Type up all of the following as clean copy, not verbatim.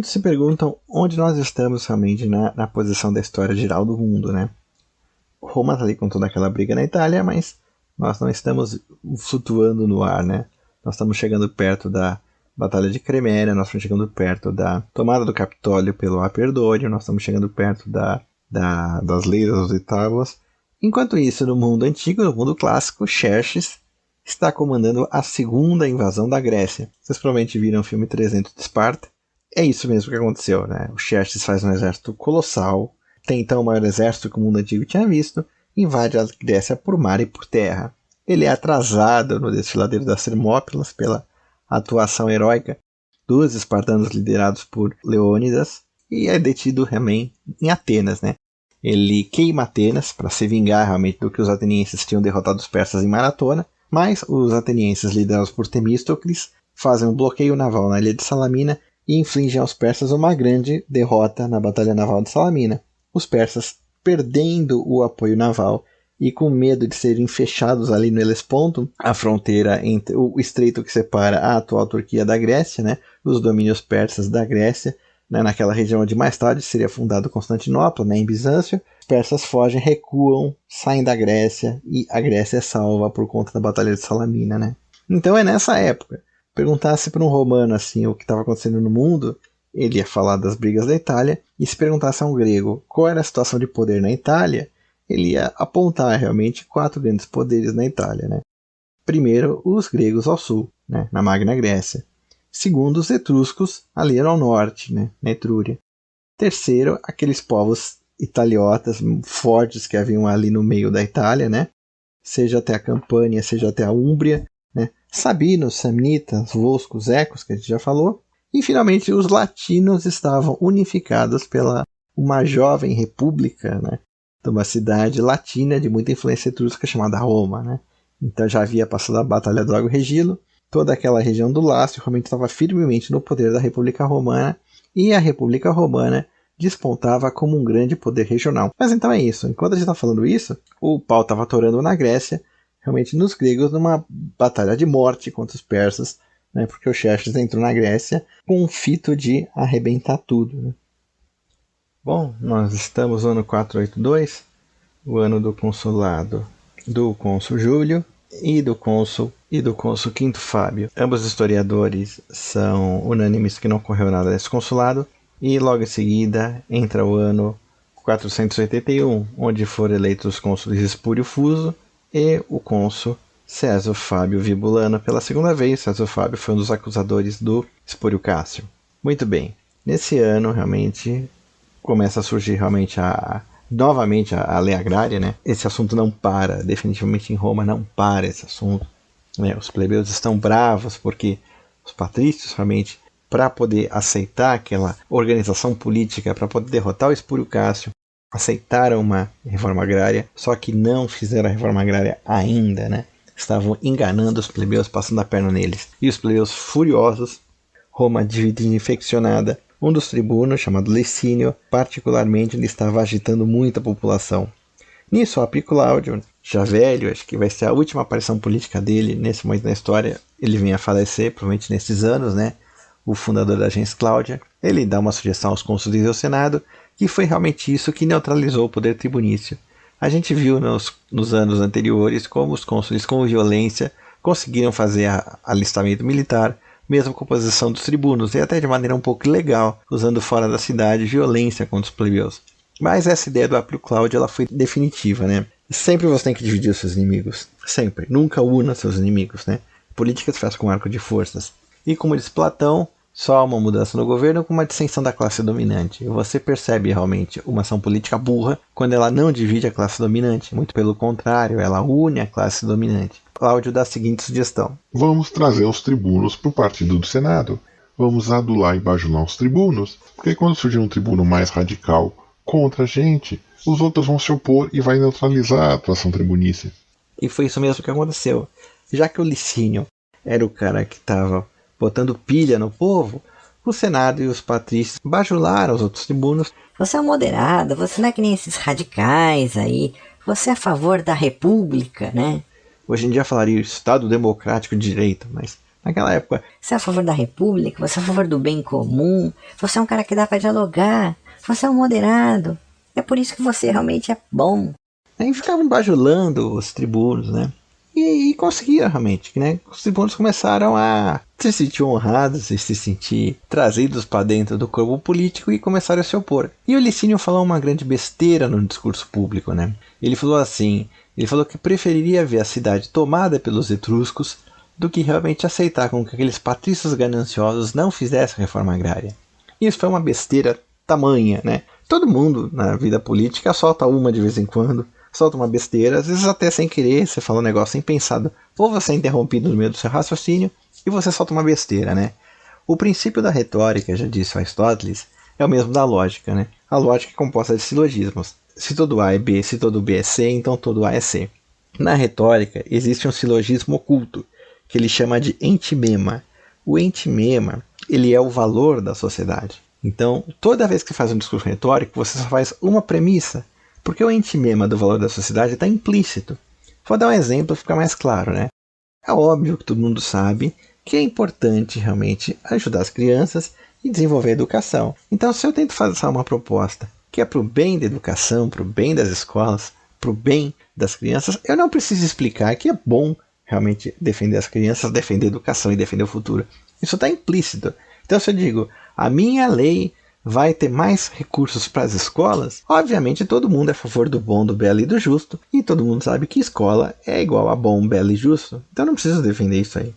Muitos se perguntam onde nós estamos realmente na posição da história geral do mundo, né? Roma está ali com toda aquela briga na Itália, mas nós não estamos flutuando no ar, né? Nós estamos chegando perto da Batalha de Cremera, nós estamos chegando perto da tomada do Capitólio pelo Aperdônio, nós estamos chegando perto das leis dos oitavos. Enquanto isso, no mundo antigo, no mundo clássico, Xerxes está comandando a segunda invasão da Grécia. Vocês provavelmente viram o filme 300 de Esparta. É isso mesmo que aconteceu, né? O Xerxes faz um exército colossal, tem então o maior exército que o mundo antigo tinha visto, invade a Grécia por mar e por terra. Ele é atrasado no desfiladeiro das Termópilas pela atuação heróica dos espartanos liderados por Leônidas e é detido realmente em Atenas, né? Ele queima Atenas para se vingar realmente do que os atenienses tinham derrotado os persas em Maratona, mas os atenienses liderados por Temístocles fazem um bloqueio naval na ilha de Salamina e infligem aos persas uma grande derrota na Batalha Naval de Salamina. Os persas, perdendo o apoio naval e com medo de serem fechados ali no Helesponto, a fronteira entre o estreito que separa a atual Turquia da Grécia, né, os domínios persas da Grécia, né, naquela região onde mais tarde seria fundado Constantinopla, né, em Bizâncio, os persas fogem, recuam, saem da Grécia e a Grécia é salva por conta da Batalha de Salamina. Né? Então é nessa época. Perguntasse para um romano assim o que estava acontecendo no mundo, ele ia falar das brigas da Itália, e se perguntasse a um grego qual era a situação de poder na Itália, ele ia apontar realmente 4 grandes poderes na Itália. Né? Primeiro, os gregos ao sul, né, na Magna Grécia. Segundo, os etruscos ali ao norte, né, na Etrúria. Terceiro, aqueles povos italiotas fortes que haviam ali no meio da Itália, né, seja até a Campânia, seja até a Úmbria, né, sabinos, samnitas, volscos, ecos, que a gente já falou. E finalmente os latinos estavam unificados pela uma jovem república, né, de uma cidade latina de muita influência etrusca chamada Roma. Né. Então já havia passado a Batalha do Lago Regilo, toda aquela região do Lácio realmente estava firmemente no poder da República Romana e a República Romana despontava como um grande poder regional. Mas então é isso, enquanto a gente está falando isso, o pau estava atorando na Grécia, realmente nos gregos, numa batalha de morte contra os persas, né, porque o Xerxes entrou na Grécia com um fito de arrebentar tudo. Né. Bom, nós estamos no ano 482, o ano do consulado do cônsul Júlio e do cônsul Quinto Fábio. Ambos historiadores são unânimes que não ocorreu nada nesse consulado, e logo em seguida entra o ano 481, onde foram eleitos os cônsules Espúrio Fuso e o cônsul César Fábio Vibulano pela segunda vez. César Fábio foi um dos acusadores do Espúrio Cássio. Muito bem, nesse ano realmente começa a surgir realmente novamente a lei agrária, né? Esse assunto não para, definitivamente em Roma não para esse assunto. Né? Os plebeus estão bravos porque os patrícios realmente, para poder aceitar aquela organização política, para poder derrotar o Espúrio Cássio, aceitaram uma reforma agrária, só que não fizeram a reforma agrária ainda, né? Estavam enganando os plebeus, passando a perna neles. E os plebeus furiosos, Roma dividida e infeccionada, um dos tribunos, chamado Licínio, particularmente, ele estava agitando muito a população. Nisso, o Apio Cláudio, já velho, acho que vai ser a última aparição política dele nesse momento na história, ele vem a falecer, provavelmente nesses anos, né? O fundador da gens Cláudia, ele dá uma sugestão aos cônsules e ao Senado, que foi realmente isso que neutralizou o poder tribunício. A gente viu nos anos anteriores como os cônsules com violência conseguiram fazer alistamento militar, mesmo com a oposição dos tribunos, e até de maneira um pouco ilegal, usando fora da cidade violência contra os plebeus. Mas essa ideia do Apio Cláudio ela foi definitiva, né? Sempre você tem que dividir os seus inimigos. Sempre. Nunca una seus inimigos, né? Política se faz com arco de forças. E como diz Platão, só há uma mudança no governo com uma dissensão da classe dominante. E você percebe realmente uma ação política burra quando ela não divide a classe dominante. Muito pelo contrário, ela une a classe dominante. Cláudio dá a seguinte sugestão. Vamos trazer os tribunos para o partido do Senado. Vamos adular e bajular os tribunos, porque quando surgir um tribuno mais radical contra a gente, os outros vão se opor e vai neutralizar a atuação tribunícia. E foi isso mesmo que aconteceu. Já que o Licínio era o cara que estava botando pilha no povo, o Senado e os patrícios bajularam os outros tribunos. Você é um moderado, você não é que nem esses radicais aí, você é a favor da república, né? Hoje em dia falaria Estado Democrático de Direito, mas Naquela época, você é a favor da república, você é a favor do bem comum, você é um cara que dá pra dialogar, você é um moderado, é por isso que você realmente é bom. aí ficavam bajulando os tribunos, né? E conseguia realmente, né? Os tribunos começaram a se sentir honrados e se sentir trazidos para dentro do corpo político e começaram a se opor. E o Licínio falou uma grande besteira no discurso público, né? Ele falou assim, ele falou que preferiria ver a cidade tomada pelos etruscos do que realmente aceitar com que aqueles patrícios gananciosos não fizessem reforma agrária. Isso foi uma besteira tamanha, né? Todo mundo na vida política solta uma de vez em quando, solta uma besteira, às vezes até sem querer, você fala um negócio sem pensado, ou você é interrompido no meio do seu raciocínio e você solta uma besteira, né? O princípio da retórica, já disse Aristóteles, é o mesmo da lógica, né? A lógica é composta de silogismos. Se todo A é B, se todo B é C, então todo A é C. Na retórica, existe um silogismo oculto, que ele chama de entimema. O entimema, ele é o valor da sociedade. Então, toda vez que você faz um discurso retórico, você só faz uma premissa, porque o entimema do valor da sociedade está implícito. Vou dar um exemplo para ficar mais claro, né? É óbvio que todo mundo sabe que é importante realmente ajudar as crianças e desenvolver a educação. Então, se eu tento fazer uma proposta que é para o bem da educação, para o bem das escolas, para o bem das crianças, eu não preciso explicar que é bom realmente defender as crianças, defender a educação e defender o futuro. Isso está implícito. Então, se eu digo, a minha lei vai ter mais recursos para as escolas, obviamente todo mundo é a favor do bom, do belo e do justo, e todo mundo sabe que escola é igual a bom, belo e justo, então não precisa defender isso aí.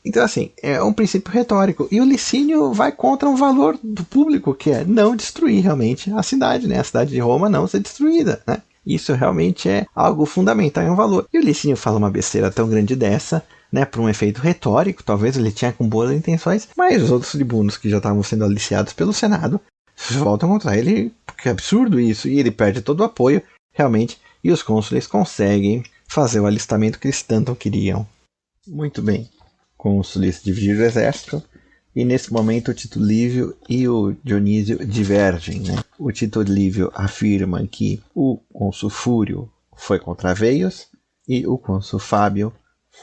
Então assim, é um princípio retórico, e o Licínio vai contra um valor do público, que é não destruir realmente a cidade, né? A cidade de Roma não ser destruída, né? Isso realmente é algo fundamental, é um valor. E o Licínio fala uma besteira tão grande dessa, né, por um efeito retórico, talvez ele tinha com boas intenções, mas os outros tribunos que já estavam sendo aliciados pelo Senado voltam contra ele, porque é absurdo isso, e ele perde todo o apoio, realmente, e os cônsules conseguem fazer o alistamento que eles tanto queriam. Muito bem, cônsules dividiram o exército, e nesse momento o Tito Livio e o Dionísio divergem, né? O Tito Livio afirma que o cônsul Fúrio foi contra Veios, e o cônsul Fábio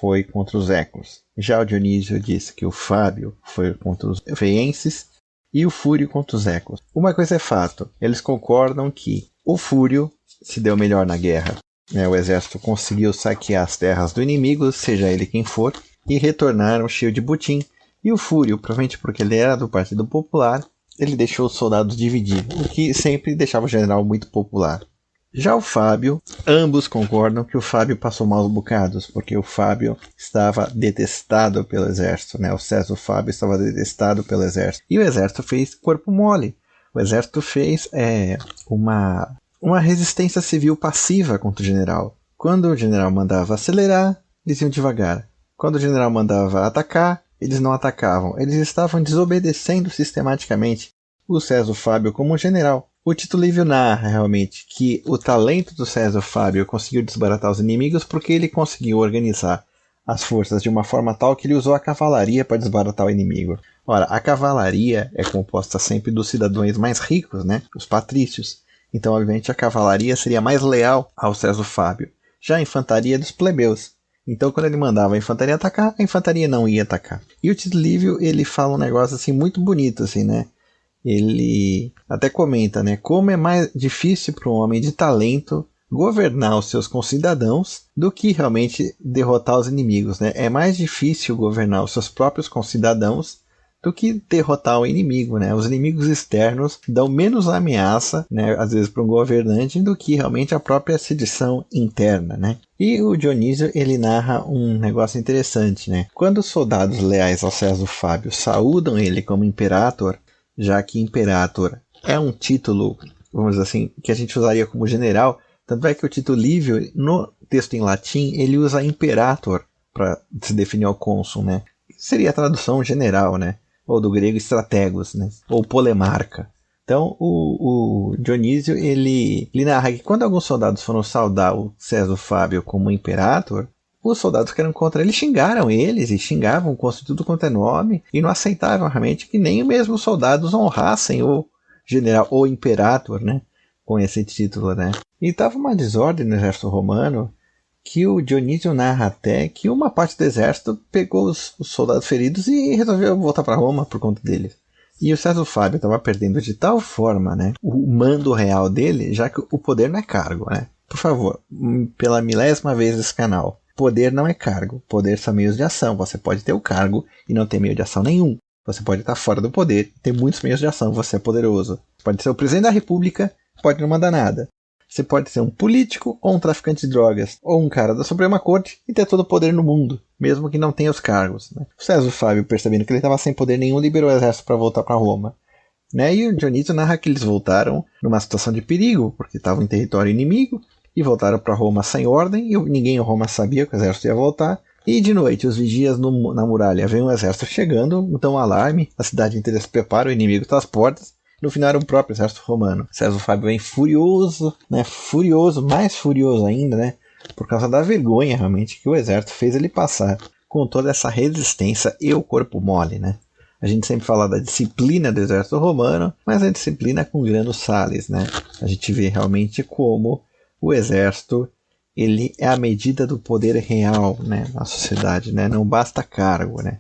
foi contra os Ecos. Já o Dionísio disse que o Fábio foi contra os Veienses e o Fúrio contra os Ecos. Uma coisa é fato, eles concordam que o Fúrio se deu melhor na guerra. O exército conseguiu saquear as terras do inimigo, seja ele quem for, e retornaram cheio de butim. E o Fúrio, provavelmente porque ele era do Partido Popular, ele deixou os soldados dividir, o que sempre deixava o general muito popular. Já o Fábio, ambos concordam que o Fábio passou maus bocados, porque o Fábio estava detestado pelo exército, né? O César Fábio estava detestado pelo exército. E o exército fez corpo mole. O exército fez uma resistência civil passiva contra o general. Quando o general mandava acelerar, eles iam devagar. Quando o general mandava atacar, eles não atacavam. Eles estavam desobedecendo sistematicamente o César Fábio como general. O Tito Livio narra realmente que o talento do César Fábio conseguiu desbaratar os inimigos porque ele conseguiu organizar as forças de uma forma tal que ele usou a cavalaria para desbaratar o inimigo. Ora, a cavalaria é composta sempre dos cidadãos mais ricos, né? Os patrícios. Então, obviamente, a cavalaria seria mais leal ao César Fábio. Já a infantaria é dos plebeus. Então, quando ele mandava a infantaria atacar, a infantaria não ia atacar. E o Tito Livio, ele fala um negócio assim muito bonito, assim, né? Ele até comenta, né, como é mais difícil para um homem de talento governar os seus concidadãos do que realmente derrotar os inimigos, né? É mais difícil governar os seus próprios concidadãos do que derrotar o inimigo, né? Os inimigos externos dão menos ameaça, né, às vezes para um governante do que realmente a própria sedição interna, né? E o Dionísio, ele narra um negócio interessante, né? Quando os soldados leais ao César Fábio saúdam ele como imperator, já que imperator é um título, vamos dizer assim, que a gente usaria como general, tanto é que o Tito Livio, no texto em latim, ele usa imperator para se definir ao cônsul, né? Seria a tradução general, né? Ou do grego strategos, né? Ou polemarca. Então, o Dionísio, ele narra que quando alguns soldados foram saudar o César Fábio como imperator, os soldados que eram contra ele xingaram eles e xingavam o cônsul de tudo quanto é nome e não aceitavam realmente que nem mesmo os soldados honrassem o general ou imperator, né, com esse título, né. E estava uma desordem no exército romano que o Dionísio narra até que uma parte do exército pegou os soldados feridos e resolveu voltar para Roma por conta deles. E o César Fábio estava perdendo de tal forma, né, o mando real dele, já que o poder não é cargo, né? Por favor, pela 1000ª vez nesse canal, poder não é cargo, poder são meios de ação. Você pode ter o cargo e não ter meio de ação nenhum. Você pode estar fora do poder e ter muitos meios de ação, você é poderoso. Você pode ser o presidente da república, pode não mandar nada. Você pode ser um político, ou um traficante de drogas, ou um cara da Suprema Corte e ter todo o poder no mundo, mesmo que não tenha os cargos, né? O César Fábio, percebendo que ele estava sem poder nenhum, liberou o exército para voltar para Roma, né? E o Dionísio narra que eles voltaram numa situação de perigo, porque estavam em território inimigo, e voltaram para Roma sem ordem, e ninguém em Roma sabia que o exército ia voltar. E de noite, os vigias na muralha veem um exército chegando, dão um alarme, a cidade inteira se prepara, o inimigo está às portas. No final era o próprio exército romano. César Fábio vem furioso, né? Furioso, mais furioso ainda, né? Por causa da vergonha realmente que o exército fez ele passar com toda essa resistência e o corpo mole, né? A gente sempre fala da disciplina do exército romano, mas a disciplina com Grano Salles, né? A gente vê realmente como o exército, ele é a medida do poder real, né, na sociedade, né? Não basta cargo, né?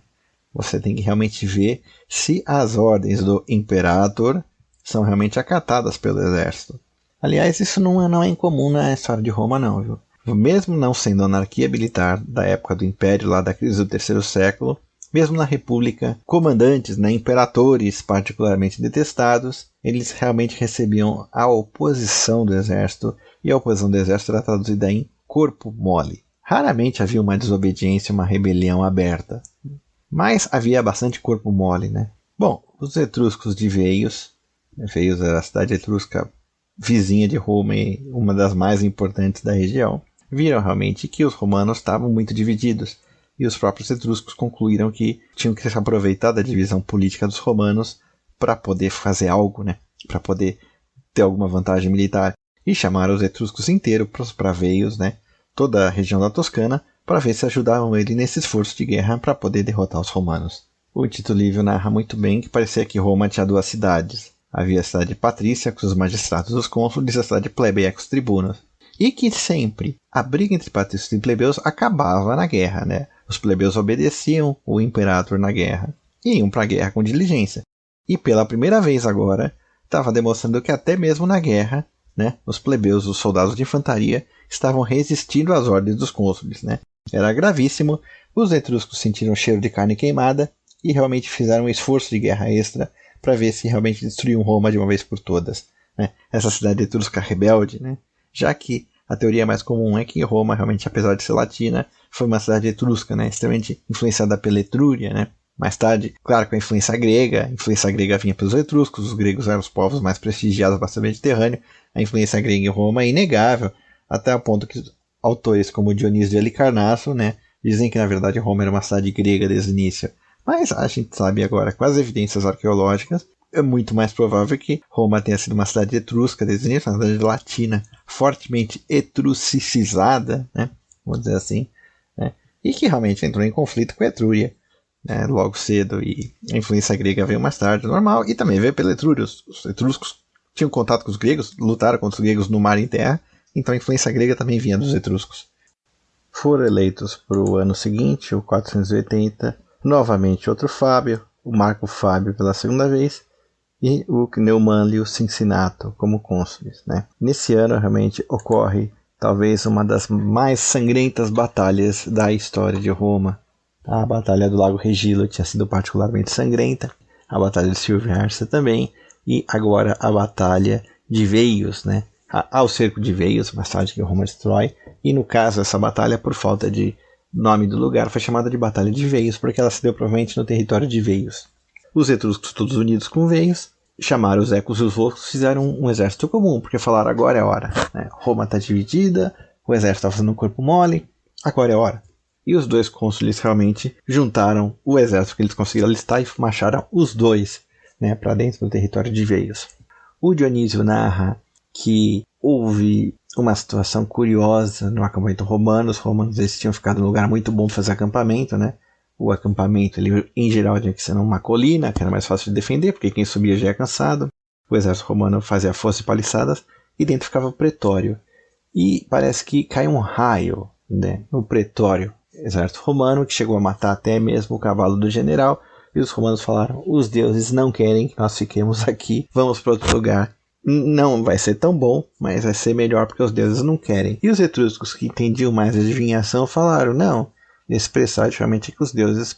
Você tem que realmente ver se as ordens do imperador são realmente acatadas pelo exército. Aliás, isso não é incomum na história de Roma, não, viu? Mesmo não sendo anarquia militar da época do Império, lá da crise do terceiro século, mesmo na República, comandantes, né, imperadores particularmente detestados, eles realmente recebiam a oposição do exército, e a oposição do exército era traduzida em corpo mole. Raramente havia uma desobediência, uma rebelião aberta. Mas havia bastante corpo mole, né? Bom, os etruscos de Veios, Veios era a cidade etrusca vizinha de Roma e uma das mais importantes da região, viram realmente que os romanos estavam muito divididos, e os próprios etruscos concluíram que tinham que se aproveitar da divisão política dos romanos para poder fazer algo, né? Para poder ter alguma vantagem militar, e chamaram os etruscos inteiros para Veios, né? Toda a região da Toscana, para ver se ajudavam ele nesse esforço de guerra para poder derrotar os romanos. O Tito Livio narra muito bem que parecia que Roma tinha duas cidades. Havia a cidade patrícia com os magistrados dos cônsules e a cidade plebeia com os tribunos. E que sempre a briga entre patrícios e plebeus acabava na guerra, né? Os plebeus obedeciam o imperador na guerra e iam para a guerra com diligência. E pela primeira vez agora, estava demonstrando que até mesmo na guerra, né, os plebeus, os soldados de infantaria, estavam resistindo às ordens dos cônsules, né? Era gravíssimo, os etruscos sentiram o cheiro de carne queimada e realmente fizeram um esforço de guerra extra para ver se realmente destruíam Roma de uma vez por todas, né? Essa cidade etrusca rebelde, né? Já que a teoria mais comum é que Roma, realmente, apesar de ser latina, foi uma cidade etrusca, né? Extremamente influenciada pela Etrúria, né? Mais tarde, claro, com a influência grega vinha pelos etruscos, os gregos eram os povos mais prestigiados do Mediterrâneo, a influência grega em Roma é inegável, até o ponto que autores como Dionísio de Halicarnasso, né, dizem que na verdade Roma era uma cidade grega desde o início. Mas a gente sabe agora, com as evidências arqueológicas, é muito mais provável que Roma tenha sido uma cidade etrusca desde o início, uma cidade latina, fortemente etrusicizada, né, vamos dizer assim, né, e que realmente entrou em conflito com a Etrúria, né, logo cedo, e a influência grega veio mais tarde, normal, e também veio pela Etrúria. Os etruscos tinham contato com os gregos, lutaram contra os gregos no mar e em terra, então a influência grega também vinha dos etruscos. Foram eleitos para o ano seguinte, o 480, novamente outro Fábio, o Marco Fábio pela segunda vez, e o Cneumânlio Cincinnato como cônsules, né? Nesse ano realmente ocorre talvez uma das mais sangrentas batalhas da história de Roma. A Batalha do Lago Regilo tinha sido particularmente sangrenta, a Batalha de Silvia Arce também, e agora a Batalha de Veios, né? Ao cerco de Veios, mais tarde que Roma destrói, e no caso essa batalha, por falta de nome do lugar, foi chamada de Batalha de Veios, porque ela se deu provavelmente no território de Veios. Os etruscos, todos unidos com Veios, chamaram os ecos e os volscos, fizeram um exército comum, porque falaram agora é hora, né? Roma está dividida, o exército está fazendo um corpo mole, agora é hora. E os dois cônsules realmente juntaram o exército que eles conseguiram alistar e marcharam os dois, né, para dentro do território de Veios. O Dionísio narra que houve uma situação curiosa no acampamento romano. Os romanos eles tinham ficado num lugar muito bom para fazer acampamento, né? O acampamento, ele, em geral, tinha que ser numa colina, que era mais fácil de defender, porque quem subia já ia cansado. O exército romano fazia fossas e paliçadas, e dentro ficava o pretório. E parece que caiu um raio né, no pretório, exército romano, que chegou a matar até mesmo o cavalo do general, e os romanos falaram: os deuses não querem que nós fiquemos aqui, vamos para outro lugar. Não vai ser tão bom, mas vai ser melhor porque os deuses não querem. E os etruscos, que entendiam mais a adivinhação, falaram: não, esse presságio realmente é que os deuses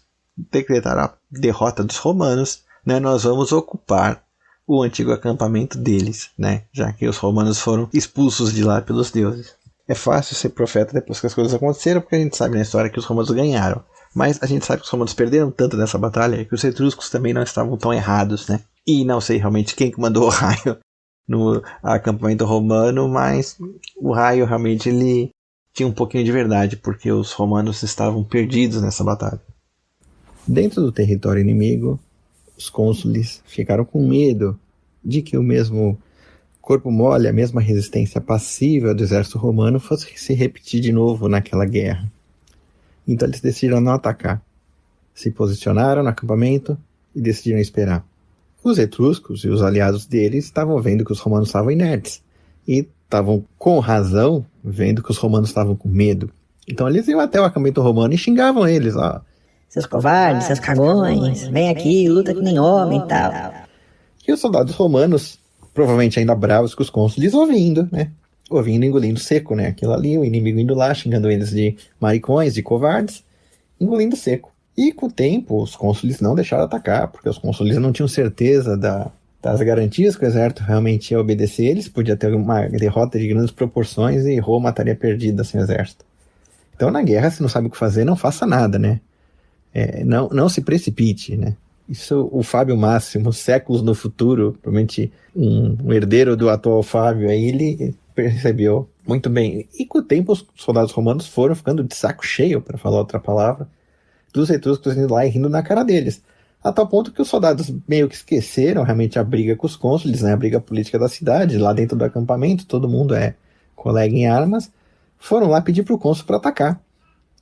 decretaram a derrota dos romanos, né, nós vamos ocupar o antigo acampamento deles, né, já que os romanos foram expulsos de lá pelos deuses. É fácil ser profeta depois que as coisas aconteceram, porque a gente sabe na história que os romanos ganharam. Mas a gente sabe que os romanos perderam tanto nessa batalha que os etruscos também não estavam tão errados, né? E não sei realmente quem que mandou o raio no acampamento romano, mas o raio realmente ele tinha um pouquinho de verdade, porque os romanos estavam perdidos nessa batalha. Dentro do território inimigo, os cônsules ficaram com medo de que o mesmo corpo mole, a mesma resistência passiva do exército romano fosse se repetir de novo naquela guerra. Então eles decidiram não atacar. Se posicionaram no acampamento e decidiram esperar. Os etruscos e os aliados deles estavam vendo que os romanos estavam inertes. E estavam, com razão, vendo que os romanos estavam com medo. Então eles iam até o acampamento romano e xingavam eles. Ó, seus covardes, seus cagões, vem aqui, luta que nem homem e tal. E os soldados romanos, provavelmente ainda bravos com os cônsules, ouvindo, né? Ouvindo, engolindo seco, né? Aquilo ali, o inimigo indo lá, xingando eles de maricões, de covardes, engolindo seco. E com o tempo, os cônsules não deixaram atacar, porque os cônsules não tinham certeza das garantias que o exército realmente ia obedecer eles. Podia ter uma derrota de grandes proporções e Roma estaria perdida sem exército. Então, na guerra, se não sabe o que fazer, não faça nada, né? Não se precipite, né? Isso, o Fábio Máximo, séculos no futuro, provavelmente um herdeiro do atual Fábio, aí ele percebeu muito bem. E com o tempo, os soldados romanos foram ficando de saco cheio, para falar outra palavra, dos etruscos indo lá e rindo na cara deles. A tal ponto que os soldados meio que esqueceram realmente a briga com os cônsules, né, a briga política da cidade, lá dentro do acampamento, todo mundo é colega em armas, foram lá pedir para o cônsul para atacar.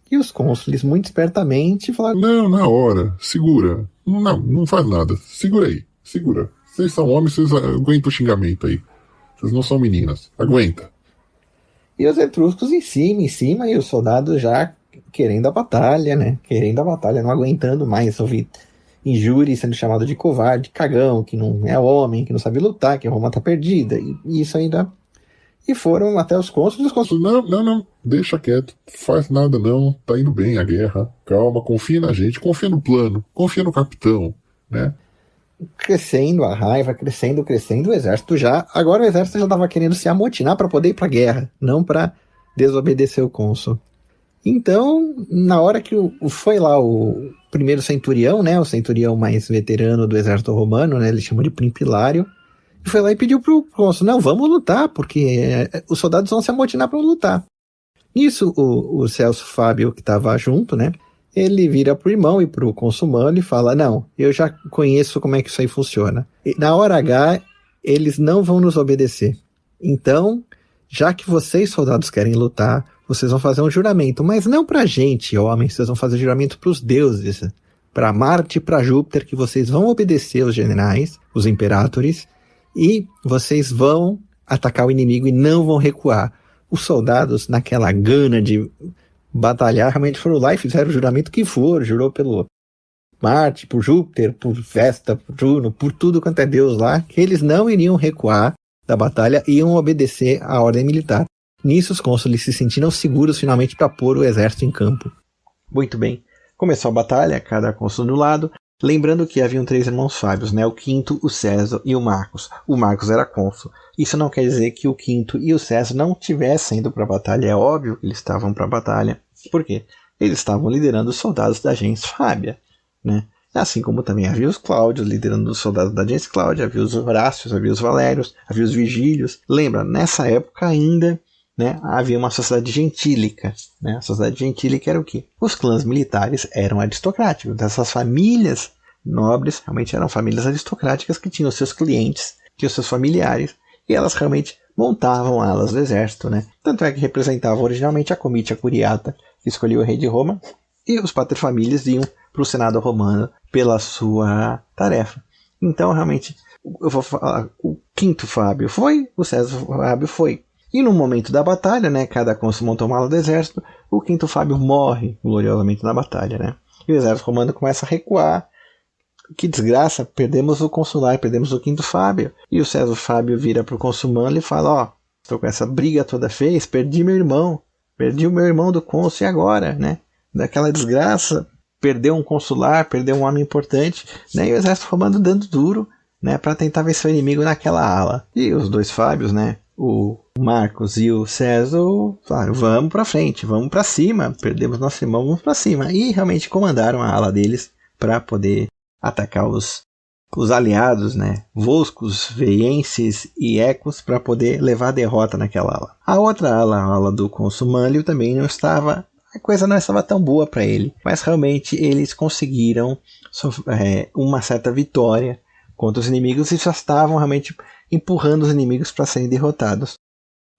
E os cônsules, muito espertamente, falaram: não, na hora, segura. Não faz nada. Segura aí, segura. Vocês são homens, vocês aguentam o xingamento aí. Vocês não são meninas. Aguenta. E os etruscos em cima, e os soldados já querendo a batalha, né? Querendo a batalha, não aguentando mais ouvir injúrias, sendo chamado de covarde, cagão, que não é homem, que não sabe lutar, que a Roma tá perdida. E isso ainda... E foram até os cônsules. Não, deixa quieto, faz nada não, tá indo bem a guerra, calma, confia na gente, confia no plano, confia no capitão, né? Crescendo a raiva, crescendo, o exército já... Agora o exército já estava querendo se amotinar para poder ir para a guerra, não para desobedecer o cônsul. Então, na hora que foi lá o primeiro centurião, né, o centurião mais veterano do exército romano, né, ele chamou de Primpilário, foi lá e pediu pro cônsul: não, vamos lutar, porque os soldados vão se amotinar para lutar. Nisso, o Celso Fábio, que estava junto, né, ele vira pro irmão e pro cônsul Mano e fala: não, eu já conheço como é que isso aí funciona. E na hora H, eles não vão nos obedecer. Então, já que vocês, soldados, querem lutar, vocês vão fazer um juramento, mas não pra gente, homens, vocês vão fazer juramento pros deuses, pra Marte e pra Júpiter, que vocês vão obedecer os generais, os imperatores, e vocês vão atacar o inimigo e não vão recuar. Os soldados, naquela gana de batalhar, realmente foram lá e fizeram o juramento que for. Jurou pelo Marte, por Júpiter, por Vesta, por Juno, por tudo quanto é Deus lá, que eles não iriam recuar da batalha e iam obedecer à ordem militar. Nisso, os cônsules se sentiram seguros finalmente para pôr o exército em campo. Muito bem. Começou a batalha, cada cônsul do lado. Lembrando que haviam 3 irmãos Fábios, né? O Quinto, o César e o Marcos. O Marcos era cônsul. Isso não quer dizer que o Quinto e o César não tivessem ido para a batalha. É óbvio que eles estavam para a batalha. Por quê? Eles estavam liderando os soldados da gens Fábia, né? Assim como também havia os Cláudios liderando os soldados da gens Cláudia, havia os Horácios, havia os Valérios, havia os Vigílios. Lembra, nessa época ainda, né, havia uma sociedade gentílica, né? A sociedade gentílica era o quê? Os clãs militares eram aristocráticos. Essas famílias nobres realmente eram famílias aristocráticas que tinham seus clientes, tinham seus familiares, e elas realmente montavam alas do exército, né? Tanto é que representavam originalmente a comitia curiata, que escolhia o rei de Roma, e os paterfamilias iam para o Senado romano pela sua tarefa. Então, realmente, eu vou falar, o Quinto Fábio foi, o César Fábio foi. E no momento da batalha, né, cada cônsul monta uma ala do exército, o Quinto Fábio morre gloriosamente na batalha, né? E o exército romano começa a recuar. Que desgraça, perdemos o consular, perdemos o Quinto Fábio. E o César Fábio vira para o cônsul Manlio e fala, ó, estou com essa briga toda feita, perdi o meu irmão do cônsul e agora, né? Daquela desgraça, perdeu um consular, perdeu um homem importante, né? E o exército romano dando duro, né, para tentar vencer o inimigo naquela ala. E os dois Fábios, né, o Marcos e o César, falaram, vamos para frente, vamos para cima, perdemos nosso irmão, vamos para cima. E realmente comandaram a ala deles para poder atacar os aliados, né, Volscos, Veienses e Ecos, para poder levar a derrota naquela ala. A outra ala, a ala do cônsul Manlio, também não estava, a coisa não estava tão boa para ele, mas realmente eles conseguiram uma certa vitória contra os inimigos e já estavam realmente empurrando os inimigos para serem derrotados.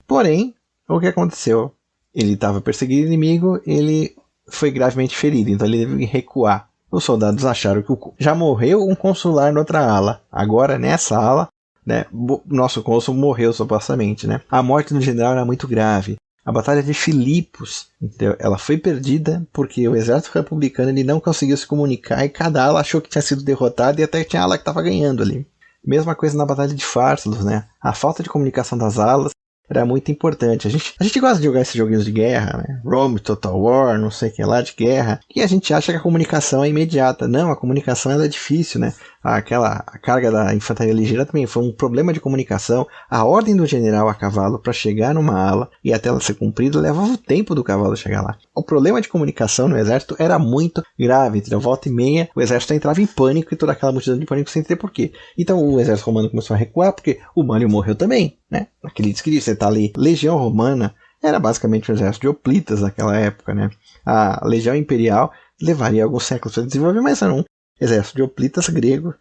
Porém, o que aconteceu? Ele estava perseguindo o inimigo, ele foi gravemente ferido, então ele teve que recuar. Os soldados acharam que já morreu um consular na outra ala. Agora, nessa ala, né, nosso cônsul morreu supostamente. Né? A morte do general era muito grave. A Batalha de Filipos, entendeu? Ela foi perdida porque o exército republicano ele não conseguiu se comunicar e cada ala achou que tinha sido derrotada e até tinha ala que estava ganhando ali. Mesma coisa na Batalha de Pharsalos, né? A falta de comunicação das alas era muito importante. A gente gosta de jogar esses joguinhos de guerra, né? Rome, Total War, não sei o que lá, de guerra. E a gente acha que a comunicação é imediata. Não, a comunicação ela é difícil, né? A carga da infantaria ligeira também foi um problema de comunicação. A ordem do general a cavalo para chegar numa ala e até ela ser cumprida levava o tempo do cavalo chegar lá. O problema de comunicação no exército era muito grave. Entre volta e meia, o exército entrava em pânico e toda aquela multidão de pânico sem entender porquê. Então o exército romano começou a recuar porque o Manlio morreu também, né? Aquele descrito, você tá ali, Legião Romana era basicamente um exército de hoplitas naquela época, né? A Legião Imperial levaria alguns séculos para desenvolver, mas era um exército de hoplitas grego.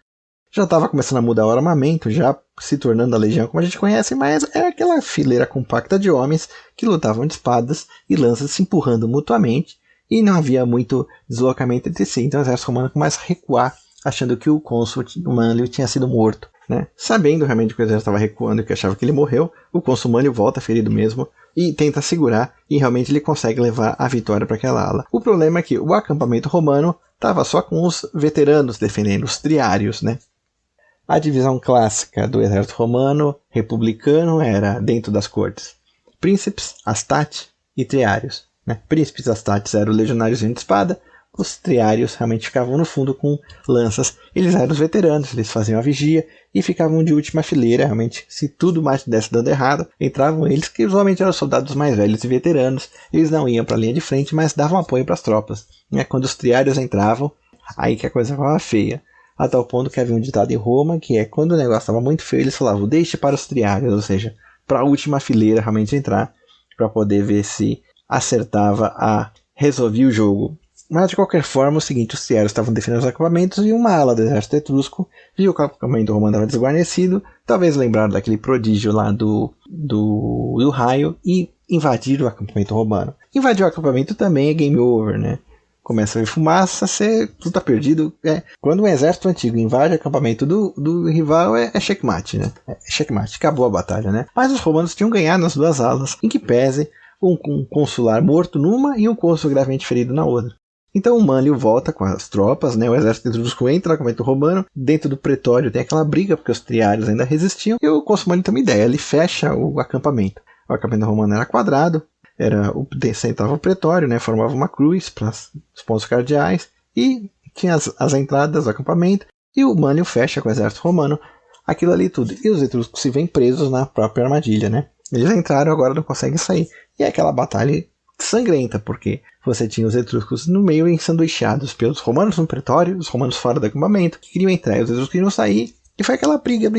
Já estava começando a mudar o armamento, já se tornando a legião como a gente conhece, mas era aquela fileira compacta de homens que lutavam de espadas e lanças se empurrando mutuamente e não havia muito deslocamento entre si. Então o exército romano começa a recuar, achando que o cônsul Manlio tinha sido morto. Né? Sabendo realmente que o exército estava recuando e que achava que ele morreu, o cônsul Manlio volta ferido mesmo e tenta segurar e realmente ele consegue levar a vitória para aquela ala. O problema é que o acampamento romano estava só com os veteranos defendendo, os triários, né? A divisão clássica do exército romano republicano era dentro das cortes príncipes, astati e triários. Né? Príncipes astates eram legionários de espada, os triários realmente ficavam no fundo com lanças. Eles eram os veteranos, eles faziam a vigia e ficavam de última fileira. Realmente, se tudo mais desse dando errado, entravam eles, que usualmente eram soldados mais velhos e veteranos. Eles não iam para a linha de frente, mas davam apoio para as tropas. Quando os triários entravam, aí que a coisa ficava feia. A tal ponto que havia um ditado em Roma, que é quando o negócio estava muito feio, eles falavam, deixe para os triários, ou seja, para a última fileira realmente entrar, para poder ver se acertava a resolver o jogo. Mas de qualquer forma, o seguinte, os triários estavam defendendo os acampamentos e uma ala do exército etrusco viu que o acampamento romano estava desguarnecido, talvez lembraram daquele prodígio lá do raio e invadiram o acampamento romano. Invadir o acampamento também é game over, né? Começa a ver fumaça, tudo está perdido. Quando um exército antigo invade o acampamento do rival, é checkmate, né? É checkmate, acabou a batalha, né? Mas os romanos tinham ganhado nas duas alas, em que pese um consular morto numa e um cônsul gravemente ferido na outra. Então o Manlio volta com as tropas, né? O exército etrusco entra no acampamento romano, dentro do pretório tem aquela briga, porque os triários ainda resistiam, e o cônsul Manlio tem uma ideia, ele fecha o acampamento. O acampamento romano era quadrado, sentava o pretório, né? Formava uma cruz para os pontos cardeais, e tinha as entradas do acampamento, e o Manlio fecha com o exército romano aquilo ali tudo. E os etruscos se veem presos na própria armadilha, né? Eles entraram, agora não conseguem sair. E é aquela batalha sangrenta, porque você tinha os etruscos no meio ensanduichados pelos romanos no pretório, os romanos fora do acampamento, que queriam entrar e os etruscos queriam sair, e foi aquela briga,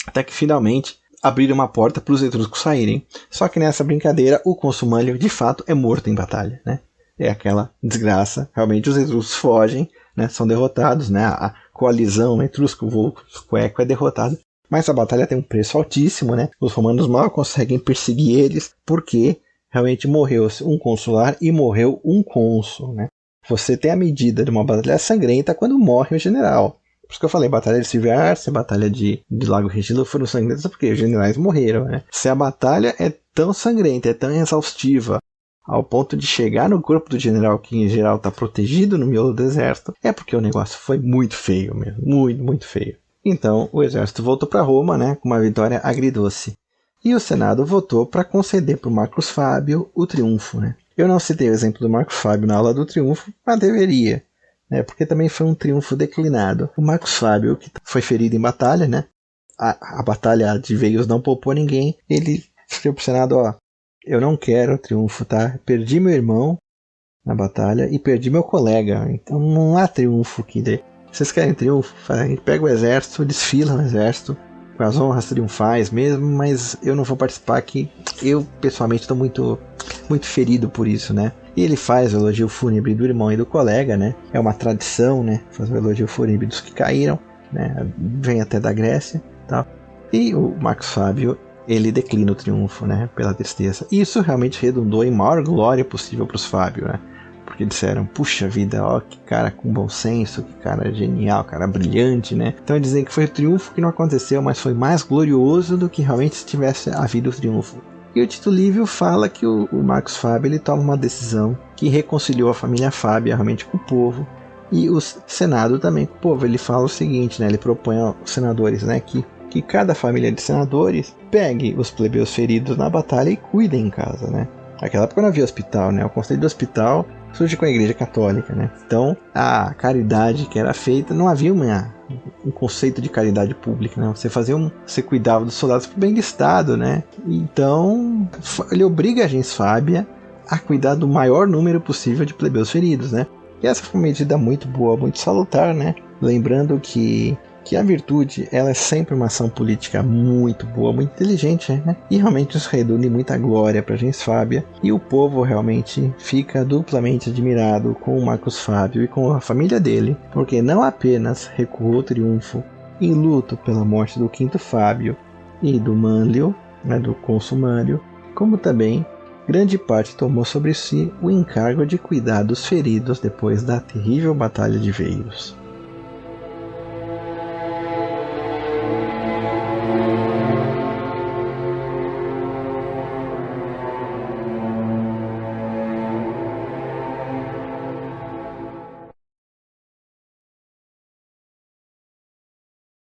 até que finalmente abriram uma porta para os etruscos saírem. Só que nessa brincadeira, o cônsul Manlio de fato é morto em batalha, né? É aquela desgraça, realmente os etruscos fogem, né? São derrotados, né? A coalizão etrusco-volsco-eco é derrotada. Mas a batalha tem um preço altíssimo, né? Os romanos mal conseguem perseguir eles, porque realmente morreu um consular e morreu um cônsul, né? Você tem a medida de uma batalha sangrenta quando morre o general. Por isso que eu falei, batalha de Silvia Arce, a batalha de Lago Regilo foram sangrentas porque os generais morreram, né? Se a batalha é tão sangrenta, é tão exaustiva, ao ponto de chegar no corpo do general, que em geral está protegido no miolo do exército, é porque o negócio foi muito feio mesmo, muito, muito feio. Então o exército voltou para Roma, né, com uma vitória agridoce. E o Senado votou para conceder para o Marcus Fábio o triunfo, né? Eu não citei o exemplo do Marcus Fábio na aula do triunfo, mas deveria, né? Porque também foi um triunfo declinado. O Marcus Fábio, que foi ferido em batalha, né? A batalha de Veios não poupou ninguém. Ele escreveu para o Senado, ó, eu não quero triunfo, tá? Perdi meu irmão na batalha e perdi meu colega. Então não há triunfo aqui. Vocês querem triunfo? Pega o exército, desfila no exército, com as honras triunfais mesmo, mas eu não vou participar aqui. Eu, pessoalmente, estou muito ferido por isso, né? E ele faz o elogio fúnebre do irmão e do colega, né? É uma tradição, né? Fazer o elogio fúnebre dos que caíram, né? Vem até da Grécia, tá? E o Marcus Fábio, ele declina o triunfo, né? Pela tristeza. E isso realmente redundou em maior glória possível para os Fábio, né? Porque disseram, puxa vida, ó, que cara com bom senso, que cara genial, cara brilhante, né? Então dizem que foi o triunfo que não aconteceu, mas foi mais glorioso do que realmente se tivesse havido o triunfo. E o Tito Livio fala que o Marcus Fábio ele toma uma decisão que reconciliou a família Fábia realmente com o povo e o Senado também com o povo. Ele fala o seguinte, né? Ele propõe aos senadores, né, que cada família de senadores pegue os plebeus feridos na batalha e cuidem em casa, né? Naquela época não havia hospital, né? O conselho do hospital surge com a Igreja Católica, né? Então a caridade que era feita, não havia um conceito de caridade pública, né? Você cuidava dos soldados para o bem do Estado, né? Então ele obriga a gens Fábia a cuidar do maior número possível de plebeus feridos, né? E essa foi uma medida muito boa, muito salutar, né? Lembrando que a virtude, ela é sempre uma ação política muito boa, muito inteligente, né? E realmente isso redunda em muita glória para gens Fábia, e o povo realmente fica duplamente admirado com o Marcus Fábio e com a família dele, porque não apenas recuou o triunfo em luto pela morte do quinto Fábio e do Manlio, né, do cônsul Manlio, como também grande parte tomou sobre si o encargo de cuidar dos feridos depois da terrível batalha de Veios.